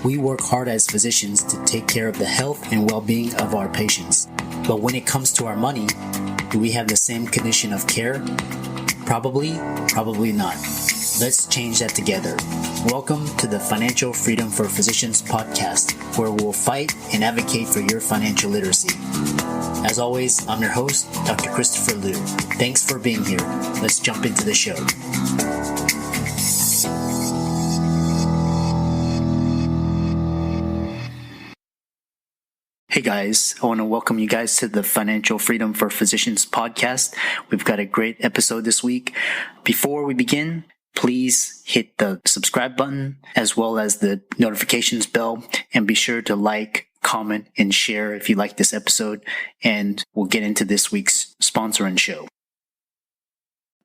We work hard as physicians to take care of the health and well-being of our patients. But when it comes to our money, do we have the same condition of care? Probably not. Let's change that together. Welcome to the Financial Freedom for Physicians podcast, where we'll fight and advocate for your financial literacy. As always, I'm your host, Dr. Christopher Liu. Thanks for being here. Let's jump into the show. Hey guys, I want to welcome you guys to the Financial Freedom for Physicians podcast. We've got a great episode this week. Before we begin, please hit the subscribe button as well as the notifications bell, and be sure to like, comment, and share if you like this episode. And we'll get into this week's sponsor and show.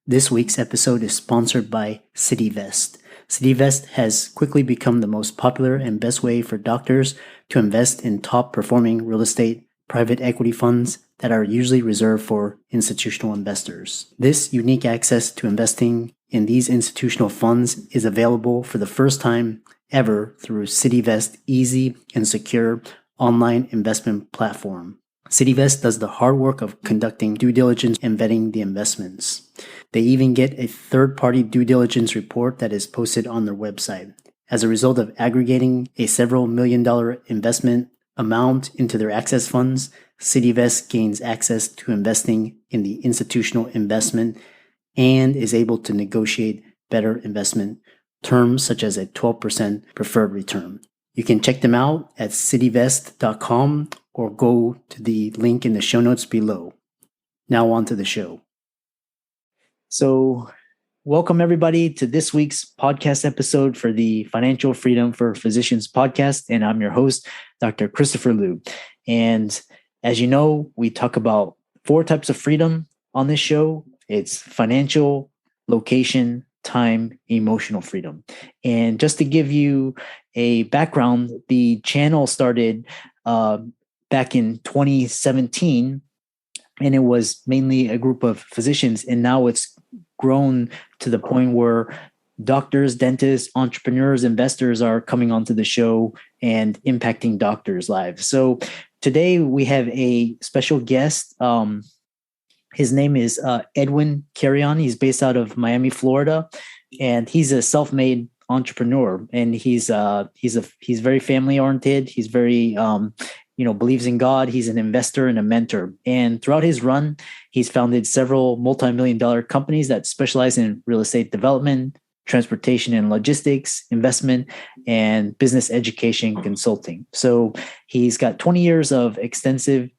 This week's episode is sponsored by CityVest. CityVest has quickly become the most popular and best way for doctors to invest in top-performing real estate private equity funds that are usually reserved for institutional investors. This unique access to investing in these institutional funds is available for the first time ever through CityVest's easy and secure online investment platform. CityVest does the hard work of conducting due diligence and vetting the investments. They even get a third-party due diligence report that is posted on their website. As a result of aggregating a several $million investment amount into their access funds, CityVest gains access to investing in the institutional investment and is able to negotiate better investment terms such as a 12% preferred return. You can check them out at cityvest.com or go to the link in the show notes below. Now on to the show. So, welcome everybody to this week's podcast episode for the Financial Freedom for Physicians podcast. And I'm your host, Dr. Christopher Liu. And as you know, we talk about 4 types of freedom on this show. It's financial, location, time, emotional freedom. And just to give you a background, the channel started back in 2017, and it was mainly a group of physicians. And now it's grown to the point where doctors, dentists, entrepreneurs, investors are coming onto the show and impacting doctors' lives. So today we have a special guest. His name is Edwin Carrion. He's based out of Miami, Florida, and he's a self-made entrepreneur. And he's very family oriented. He's very believes in God. He's an investor and a mentor. And throughout his run, he's founded several multimillion-dollar companies that specialize in real estate development, transportation and logistics, investment, and business education consulting. So he's got 20 years of extensive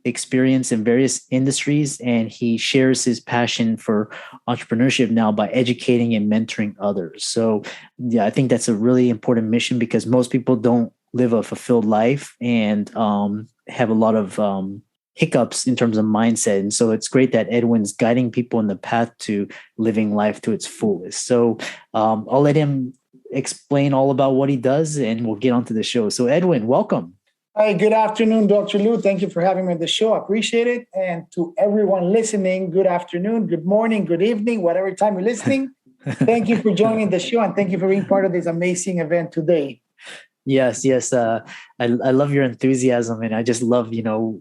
experience in various industries, and he shares his passion for entrepreneurship now by educating and mentoring others. So yeah, I think that's a really important mission because most people don't live a fulfilled life and have a lot of hiccups in terms of mindset. And so it's great that Edwin's guiding people in the path to living life to its fullest. So I'll let him explain all about what he does and we'll get onto the show. So Edwin, welcome. Hi, good afternoon, Dr. Liu. Thank you for having me on the show. I appreciate it. And to everyone listening, good afternoon, good morning, good evening, whatever time you're listening. Thank you for joining the show and thank you for being part of this amazing event today. Yes. I love your enthusiasm, and I just love,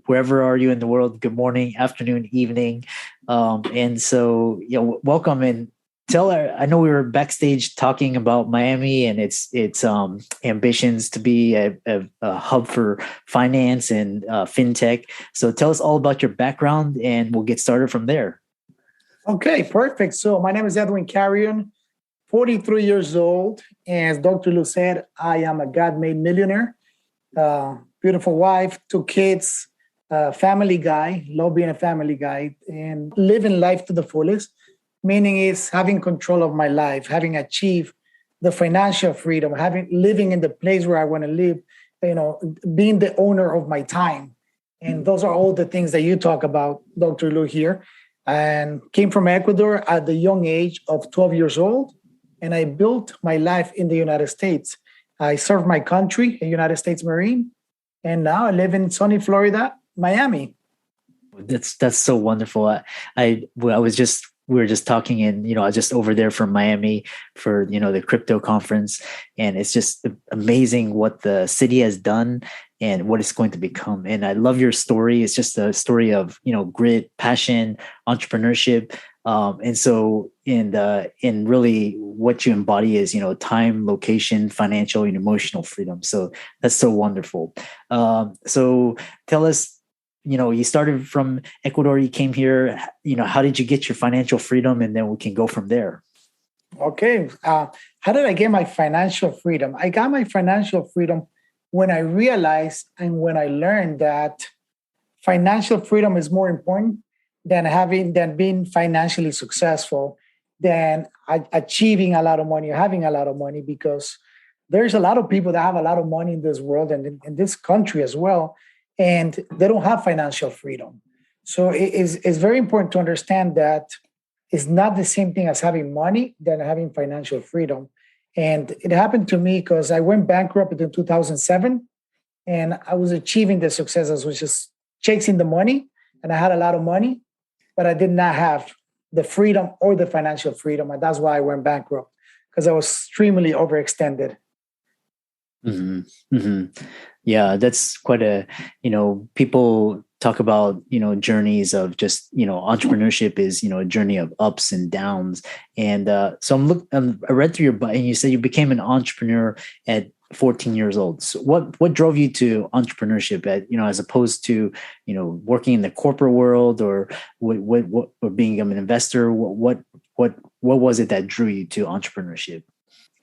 wherever are you in the world, good morning, afternoon, evening. And so, welcome and I know we were backstage talking about Miami and its ambitions to be a hub for finance and fintech. So tell us all about your background and we'll get started from there. Okay, perfect. So my name is Edwin Carrion, 43 years old. And as Dr. Liu said, I am a God-made millionaire, beautiful wife, 2 kids, family guy, love being a family guy, and living life to the fullest. Meaning is having control of my life, having achieved the financial freedom, living in the place where I want to live, being the owner of my time. And those are all the things that you talk about, Dr. Liu here. And came from Ecuador at the young age of 12 years old. And I built my life in the United States. I served my country, a United States Marine. And now I live in sunny Florida, Miami. That's so wonderful. I was just we were just talking, and I was just over there from Miami for the crypto conference, and it's just amazing what the city has done and what it's going to become. And I love your story. It's just a story of grit, passion, entrepreneurship. And really what you embody is time, location, financial, and emotional freedom. So that's so wonderful. So tell us, you started from Ecuador, you came here, how did you get your financial freedom? And then we can go from there. Okay. How did I get my financial freedom? I got my financial freedom when I realized and when I learned that financial freedom is more important than being financially successful, than achieving a lot of money or having a lot of money, because there's a lot of people that have a lot of money in this world and in this country as well, and they don't have financial freedom. So it's very important to understand that it's not the same thing as having money than having financial freedom. And it happened to me because I went bankrupt in 2007, and I was achieving the success. I was just chasing the money, and I had a lot of money, but I did not have the freedom or the financial freedom. And that's why I went bankrupt, because I was extremely overextended. Mm-hmm. Mm-hmm. Yeah, that's quite people talk about, journeys of just, entrepreneurship is, a journey of ups and downs. And so I read through your bio, and you said you became an entrepreneur at 14 years old. So what drove you to entrepreneurship as opposed to, working in the corporate world, or or being an investor? What was it that drew you to entrepreneurship?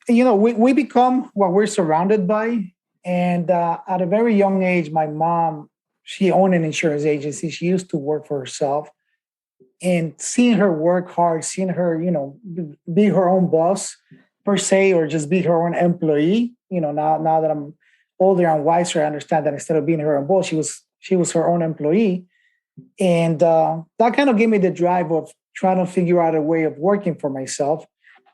We become what we're surrounded by. And at a very young age, my mom, she owned an insurance agency. She used to work for herself. And seeing her work hard, seeing her, be her own boss per se, or just be her own employee. Now that I'm older and wiser, I understand that instead of being her own boss, she was her own employee. And that kind of gave me the drive of trying to figure out a way of working for myself.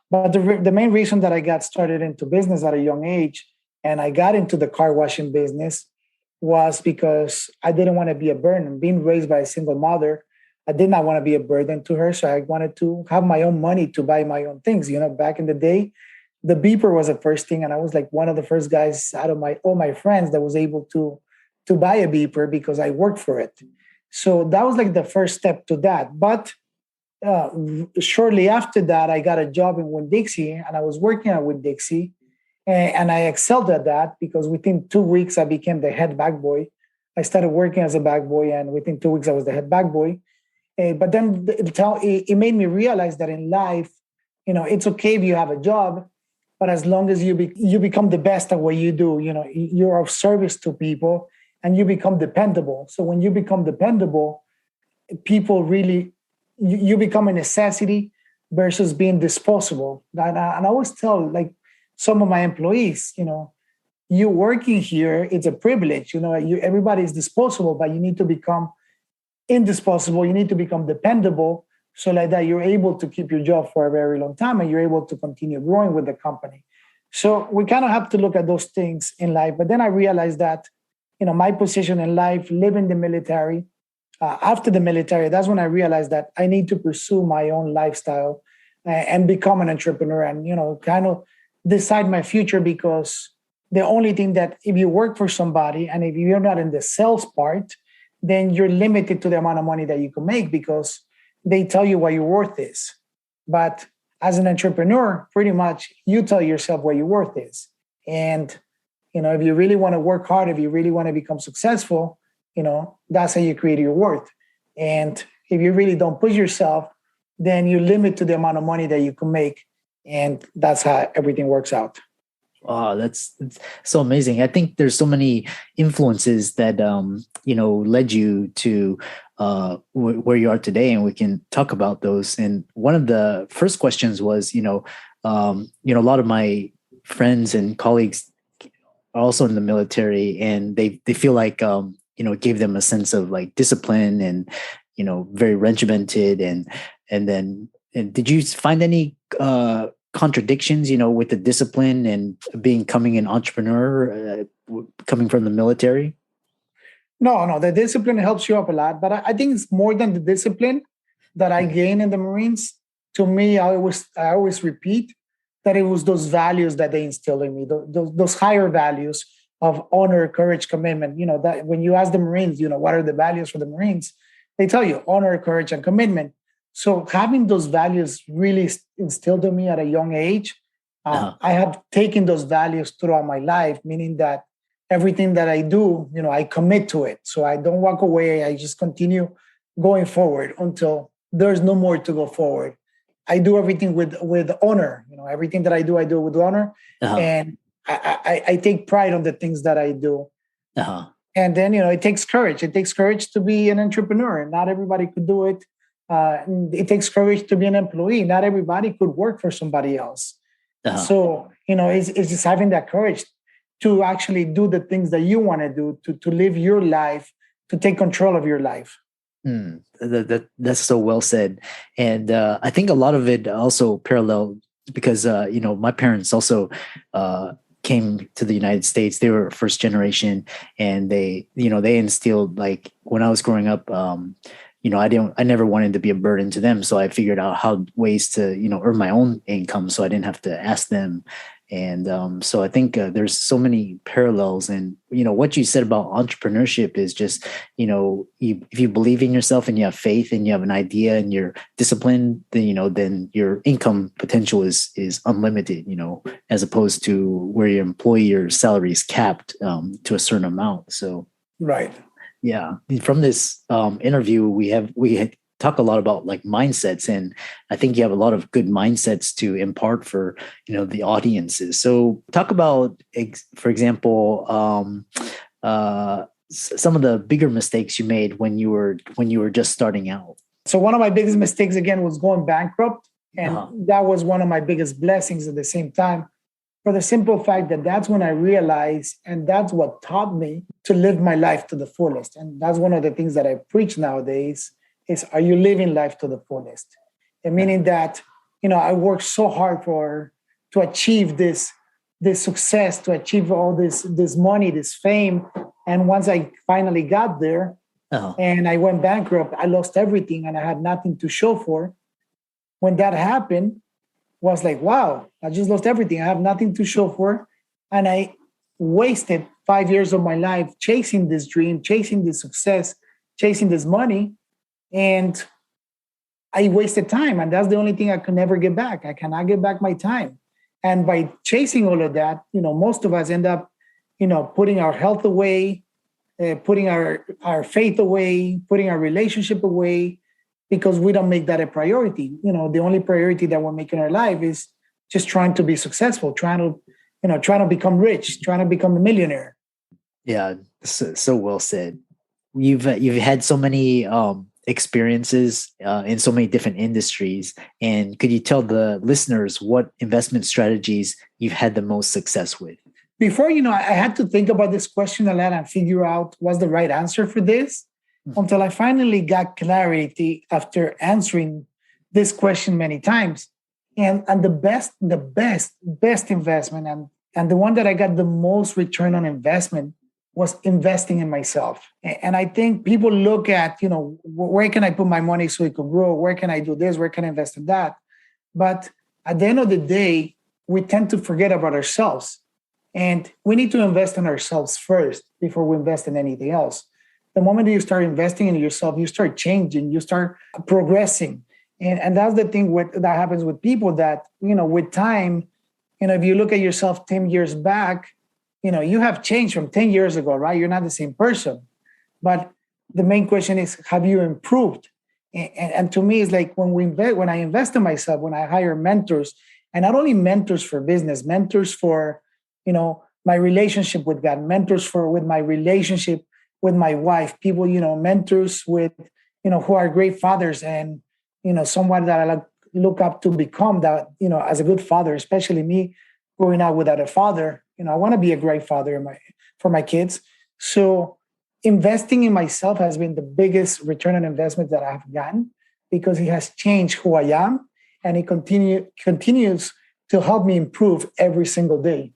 But the main reason that I got started into business at a young age, and I got into the car washing business, was because I didn't want to be a burden. Being raised by a single mother, I did not want to be a burden to her. So I wanted to have my own money to buy my own things. Back in the day, the beeper was the first thing. And I was like one of the first guys out of all my friends that was able to buy a beeper because I worked for it. So that was like the first step to that. But shortly after that, I got a job in Winn-Dixie, and I was working at Winn-Dixie, and I excelled at that because within 2 weeks, I became the head bag boy. I started working as a bag boy, and within 2 weeks, I was the head bag boy. But then it made me realize that in life, it's okay if you have a job, but as long as you become the best at what you do, you're of service to people and you become dependable. So when you become dependable, people really, you become a necessity versus being disposable. And I always tell some of my employees, you working here, it's a privilege. Everybody is disposable, but you need to become indisposable. You need to become dependable, so like that you're able to keep your job for a very long time and you're able to continue growing with the company. So we kind of have to look at those things in life. But then I realized that, my position in life, living the military, after the military, that's when I realized that I need to pursue my own lifestyle and become an entrepreneur and, kind of decide my future, because the only thing that if you work for somebody and if you're not in the sales part, then you're limited to the amount of money that you can make because they tell you what your worth is. But as an entrepreneur, pretty much you tell yourself what your worth is. And, if you really want to work hard, if you really want to become successful, that's how you create your worth. And if you really don't push yourself, then you limit to the amount of money that you can make. And that's how everything works out. Oh, that's so amazing. I think there's so many influences that, led you to where you are today, and we can talk about those. And one of the first questions was, a lot of my friends and colleagues are also in the military, and they feel like, it gave them a sense of discipline and, very regimented. And did you find any contradictions, with the discipline and becoming an entrepreneur, coming from the military? No, the discipline helps you up a lot. But I think it's more than the discipline that I gained in the Marines. to me, I always repeat that it was those values that they instilled in me, those higher values of honor, courage, commitment. That when you ask the Marines, what are the values for the Marines? They tell you honor, courage, and commitment. So having those values really instilled in me at a young age, I have taken those values throughout my life, meaning that everything that I do, I commit to it. So I don't walk away. I just continue going forward until there's no more to go forward. I do everything with honor. Everything that I do with honor, and I take pride on the things that I do. And then it takes courage. It takes courage to be an entrepreneur. Not everybody could do it. It takes courage to be an employee. Not everybody could work for somebody else. So it's just having that courage to actually do the things that you want to do, to live your life, to take control of your life. That's so well said. And I think a lot of it also parallel because, my parents also came to the United States. They were first generation, and they instilled, like, when I was growing up, I never wanted to be a burden to them. So I figured out ways to, earn my own income so I didn't have to ask them. And so I think there's so many parallels. And, what you said about entrepreneurship is just, if you believe in yourself and you have faith and you have an idea and you're disciplined, then your income potential is unlimited, as opposed to where your employer salary is capped to a certain amount. So, right. Yeah. From this interview, we had talk a lot about like mindsets, and I think you have a lot of good mindsets to impart for the audiences. So talk about, for example, some of the bigger mistakes you made when you were just starting out. So one of my biggest mistakes again was going bankrupt, and that was one of my biggest blessings at the same time. For the simple fact that that's when I realized, and that's what taught me to live my life to the fullest. And that's one of the things that I preach nowadays is, are you living life to the fullest? And meaning that, I worked so hard to achieve this success, to achieve all this money, this fame. And once I finally got there and I went bankrupt, I lost everything and I had nothing to show for. When that happened, was like, wow, I just lost everything. I have nothing to show for. And I wasted 5 years of my life chasing this dream, chasing this success, chasing this money. And I wasted time. And that's the only thing I could never get back. I cannot get back my time. And by chasing all of that, most of us end up, putting our health away, putting our faith away, putting our relationship away, because we don't make that a priority. The only priority that we're making in our life is just trying to be successful, trying to become rich, trying to become a millionaire. Yeah, so well said. You've had so many experiences in so many different industries, and could you tell the listeners what investment strategies you've had the most success with? Before, I had to think about this question a lot and figure out what's the right answer for this. Until I finally got clarity after answering this question many times. And the best investment and the one that I got the most return on investment was investing in myself. And I think people look at, where can I put my money so it can grow? Where can I do this? Where can I invest in that? But at the end of the day, we tend to forget about ourselves. And we need to invest in ourselves first before we invest in anything else. The moment that you start investing in yourself, you start changing, you start progressing. And that's the thing that happens with people that, with time, if you look at yourself 10 years back, you have changed from 10 years ago, right? You're not the same person. But the main question is, have you improved? And to me, it's like when I invest in myself, when I hire mentors, and not only mentors for business, mentors for, my relationship with God, mentors with my relationship with my wife, people, mentors with, who are great fathers and, someone that I look up to become that, as a good father, especially me growing up without a father, I want to be a great father for my kids. So investing in myself has been the biggest return on investment that I've gotten because it has changed who I am and it continues to help me improve every single day.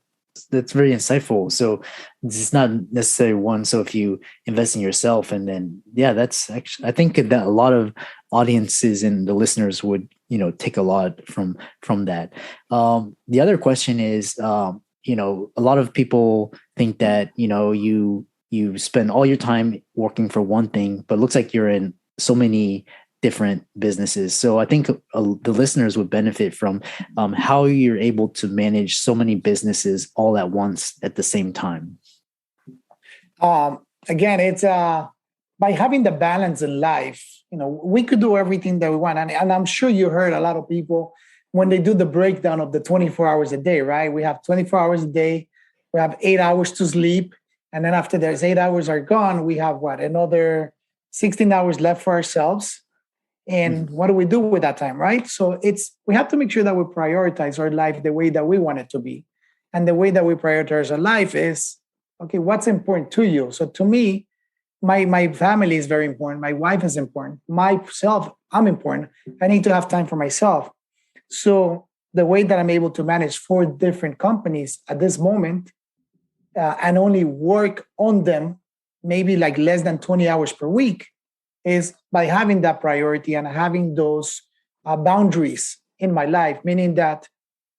That's very insightful. So it's not necessarily one. So if you invest in yourself and then, that's actually, I think that a lot of audiences and the listeners would take a lot from that. The other question is, a lot of people think that you spend all your time working for one thing, but it looks like you're in so many different businesses. So I think the listeners would benefit from how you're able to manage so many businesses all at once at the same time. Again, it's by having the balance in life. We could do everything that we want, and I'm sure you heard a lot of people when they do the breakdown of the 24 hours a day, right? We have 24 hours a day, we have 8 hours to sleep, and then after those 8 hours are gone, we have another 16 hours left for ourselves. And what do we do with that time, right? So we have to make sure that we prioritize our life the way that we want it to be. And the way that we prioritize our life is, okay, what's important to you? So to me, my family is very important. My wife is important. Myself, I'm important. I need to have time for myself. So the way that I'm able to manage 4 different companies at this moment and only work on them maybe like less than 20 hours per week is by having that priority and having those boundaries in my life, meaning that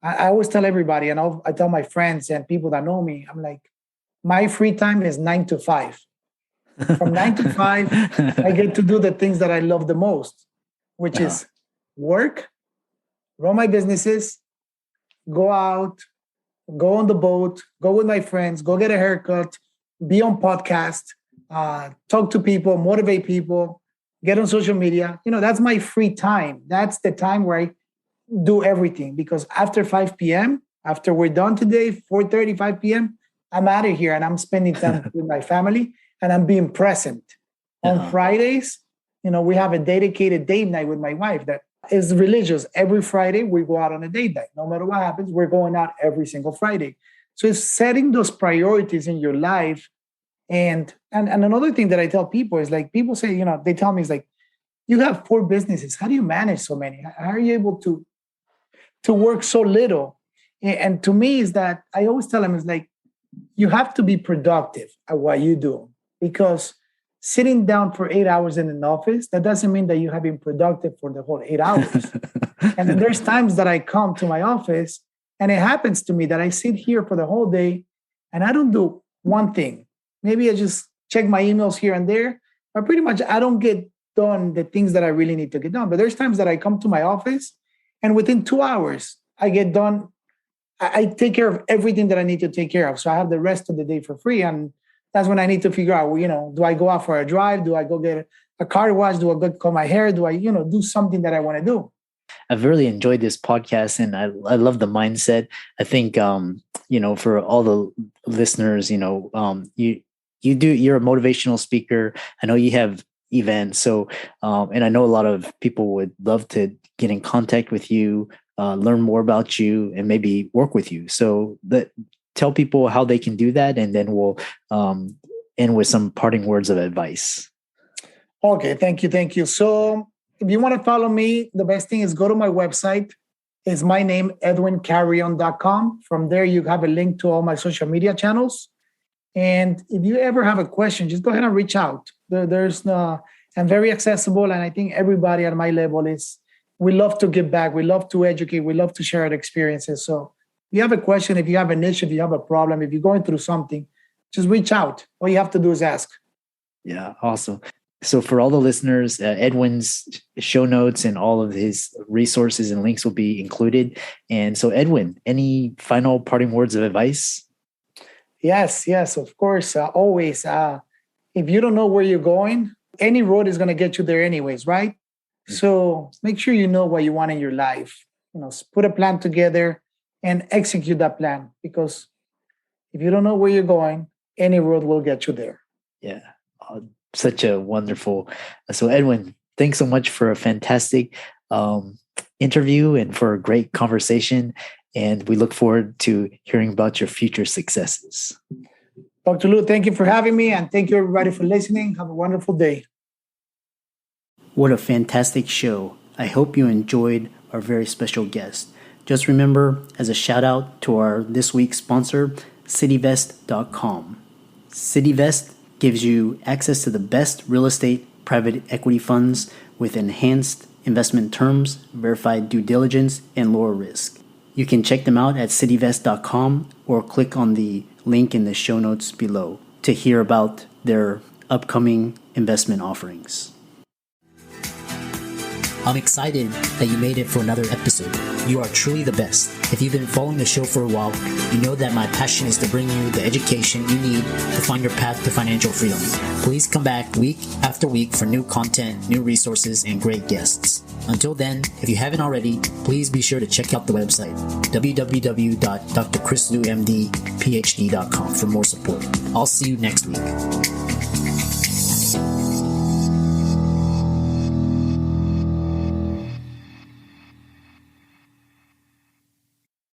I always tell everybody, and I tell my friends and people that know me, I'm like, my free time is 9 to 5. From 9 to 5, I get to do the things that I love the most, which is work, run my businesses, go out, go on the boat, go with my friends, go get a haircut, be on podcast, talk to people, motivate people, get on social media. That's my free time. That's the time where I do everything, because after 5 p.m., after we're done today, 4:30, 5 p.m., I'm out of here and I'm spending time with my family and I'm being present. On Fridays, we have a dedicated date night with my wife that is religious. Every Friday, we go out on a date night. No matter what happens, we're going out every single Friday. So it's setting those priorities in your life. And another thing that I tell people is, like, people say, they tell me, it's like, you have 4 businesses. How do you manage so many? How are you able to work so little? And to me is that I always tell them, it's like, you have to be productive at what you do, because sitting down for 8 hours in an office, that doesn't mean that you have been productive for the whole 8 hours. And then there's times that I come to my office and it happens to me that I sit here for the whole day and I don't do one thing. Maybe I just check my emails here and there, but pretty much I don't get done the things that I really need to get done. But there's times that I come to my office and within 2 hours, I get done. I take care of everything that I need to take care of. So I have the rest of the day for free. And that's when I need to figure out, do I go out for a drive? Do I go get a car wash? Do I go comb my hair? Do I, do something that I want to do? I've really enjoyed this podcast and I love the mindset. I think, for all the listeners, you're a motivational speaker. I know you have events. So, and I know a lot of people would love to get in contact with you, learn more about you, and maybe work with you. So tell people how they can do that, and then we'll end with some parting words of advice. Okay, thank you. So if you want to follow me, the best thing is go to my website. It's my name, edwincarrion.com. From there, you have a link to all my social media channels. And if you ever have a question, just go ahead and reach out. I'm very accessible, and I think everybody at my level we love to give back. We love to educate. We love to share our experiences. So if you have a question, if you have an issue, if you have a problem, if you're going through something, just reach out. All you have to do is ask. Yeah, awesome. So for all the listeners, Edwin's show notes and all of his resources and links will be included. And so, Edwin, any final parting words of advice? Yes, of course. Always. If you don't know where you're going, any road is going to get you there anyways, right? So make sure you know what you want in your life. Put a plan together and execute that plan, because if you don't know where you're going, any road will get you there. Yeah. Such a wonderful. So Edwin, thanks so much for a fantastic interview and for a great conversation. And we look forward to hearing about your future successes. Dr. Lou, thank you for having me, and thank you everybody for listening. Have a wonderful day. What a fantastic show. I hope you enjoyed our very special guest. Just remember, as a shout out to our this week's sponsor, cityvest.com. Cityvest gives you access to the best real estate private equity funds with enhanced investment terms, verified due diligence, and lower risk. You can check them out at cityvest.com or click on the link in the show notes below to hear about their upcoming investment offerings. I'm excited that you made it for another episode. You are truly the best. If you've been following the show for a while, you know that my passion is to bring you the education you need to find your path to financial freedom. Please come back week after week for new content, new resources, and great guests. Until then, if you haven't already, please be sure to check out the website, www.drchrislumdphd.com for more support. I'll see you next week.